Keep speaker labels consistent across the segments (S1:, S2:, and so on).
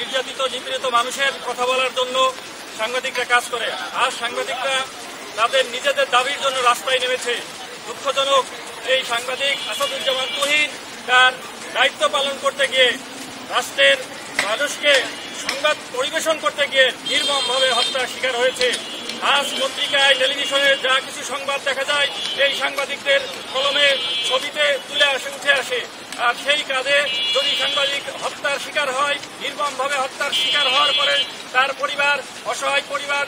S1: নির্যাতিত নিপীড়িত মানুষের কথা বলার জন্য সাংবাদিকরা কাজ করে। আর সাংবাদিকরা তাদের নিজেদের দাবির জন্য রাস্তায় নেমেছে। দুঃখজনক, এই সাংবাদিক আসাদুজ্জামান তুহিন তার দায়িত্ব পালন করতে গিয়ে রাষ্ট্রের মানুষকে সংবাদ পরিবেশন করতে গিয়ে নির্মমভাবে হত্যার শিকার হয়েছে। আজ পত্রিকায়, টেলিভিশনে যা কিছু সংবাদ দেখা যায়, এই সাংবাদিকদের কলমে, ছবিতে উঠে আসে। আর সেই কাজে যদি সাংবাদিক হত্যার শিকার হয়, নির্মমভাবে হত্যার শিকার হওয়ার পরে তার পরিবার, অসহায় পরিবার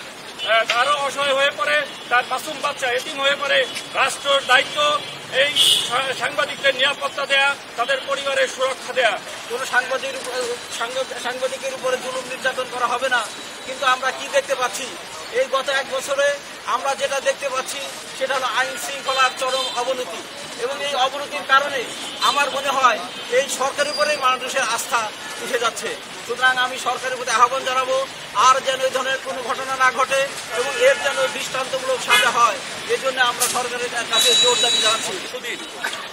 S1: আরো অসহায় হয়ে পড়ে, তার মাসুম বাচ্চা এতিম হয়ে পড়ে। রাষ্ট্রের দায়িত্ব এই সাংবাদিকদের নিরাপত্তা দেয়া, তাদের পরিবারের সুরক্ষা দেয়া।
S2: কোনো সাংবাদিকের উপরে জুলুম নির্যাতন করা হবে না, কিন্তু আমরা কি দেখতে পাচ্ছি? এই গত এক বছরে আমরা যেটা দেখতে পাচ্ছি সেটা হলো আইন শৃঙ্খলার চরম অবনতি, এবং এই অবনতির কারণে আমার মনে হয় এই সরকারের উপরেই মানুষের আস্থা উঠে যাচ্ছে। সুতরাং আমি সরকারের প্রতি আহ্বান জানাবো, আর যেন এই ধরনের কোনো ঘটনা না ঘটে এবং এর যেন দৃষ্টান্তমূলক সাজা হয়, এই জন্য আমরা সরকারের কাছে জোর দাবি জানাচ্ছি।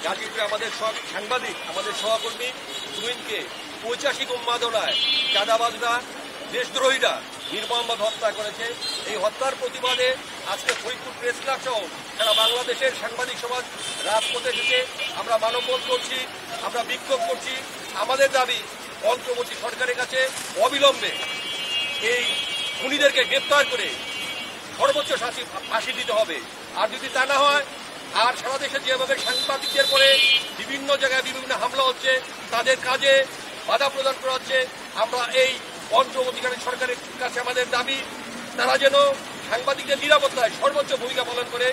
S3: গাজীপুরে আমাদের সাংবাদিক, আমাদের সহকর্মী তুহিনকে 85 উন্মাদনায় চাঁদাবাজরা, দেশদ্রোহীরা নির্মমভাবে হত্যা করেছে। এই হত্যার প্রতিবাদে আজকে ফরিদপুর প্রেস ক্লাব সহ সারা বাংলাদেশের সাংবাদিক সমাজ রাজপথে ঢুকে আমরা মানববন্ধন করছি, আমরা বিক্ষোভ করছি। আমাদের দাবি অন্তর্বর্তী সরকারের কাছে অবিলম্বে এই খুনিদেরকে গ্রেপ্তার করে সর্বোচ্চ ফাঁসি দিতে হবে। আর যদি তা না হয়, আর সারা দেশে যেভাবে সাংবাদিকদের পরে বিভিন্ন জায়গায় বিভিন্ন হামলা হচ্ছে, তাদের কাজে বাধা প্রদান করা হচ্ছে, আমরা এই অন্তর্বর্তীকালীন সরকারের কাছে আমাদের দাবি, তারা যেন সাংবাদিকদের নিরাপত্তায় সর্বোচ্চ ভূমিকা পালন করে।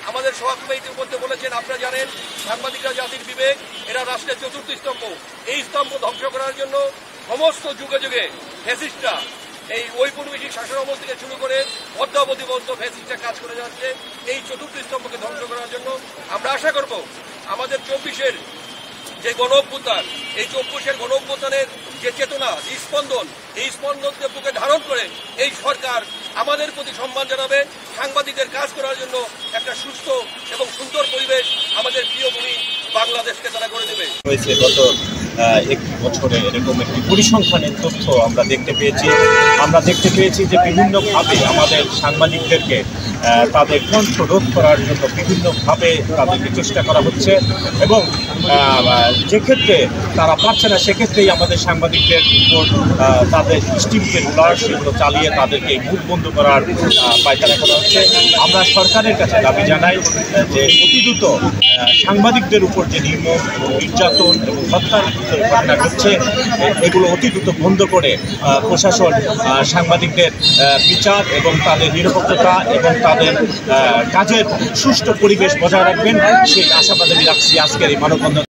S3: আমাদের সভাপতি ইতিমধ্যে বলেছেন, আপনারা জানেন সাংবাদিকরা জাতির বিবেক, এরা রাষ্ট্রের চতুর্থ স্তম্ভ। এই স্তম্ভ ধ্বংস করার জন্য সমস্ত যুগে যুগে ফ্যাসিস্টরা, এই ঔপনিবেশিক শাসন আমল থেকে শুরু করে অদ্যাবধি পর্যন্ত ফ্যাসিস্টরা কাজ করে যাচ্ছে। এই চতুর্থ স্তম্ভকে ধ্বংস করার জন্য আমরা আশা করব আমাদের 24-এর যে গণ অভ্যুত্থান, এই 24-এর গণ অভ্যুত্থানের যে চেতনা, যে স্পন্দন, এই স্পন্দনকে বুকে ধারণ করে এই সরকার আমাদের প্রতি সম্মান জানাবে। সাংবাদিকদের কাজ করার জন্য একটা সুস্থ এবং সুন্দর পরিবেশ আমাদের প্রিয় ভূমি বাংলাদেশকে তারা করে দেবে।
S4: হয়েছে গত একটি বছরে এরকম একটি পরিসংখ্যানের তথ্য আমরা দেখতে পেয়েছি যে বিভিন্নভাবে আমাদের সাংবাদিকদেরকে তাদের কণ্ঠ রোধ করার জন্য বিভিন্নভাবে তাদেরকে চেষ্টা করা হচ্ছে, এবং যে ক্ষেত্রে তারা পারছে না সেক্ষেত্রেই আমাদের সাংবাদিকদের উপর তাদের স্টিমকে রুলার সেগুলো চালিয়ে তাদেরকে মুখ বন্ধ করার পায়তারা করা হচ্ছে। আমরা সরকারের কাছে দাবি জানাই যে অতি দ্রুত সাংবাদিকদের উপর যে নির্যাতন এবং হত্যার ঘটনা ঘটছে, এগুলো অতি দ্রুত বন্ধ করে প্রশাসন সাংবাদিকদের বিচার এবং তাদের নিরাপত্তা এবং তাদের কাজের সুষ্ঠু পরিবেশ বজায় রাখবেন, সেই আশাবাদ আমি রাখছি আজকের এই মানববন্ধন।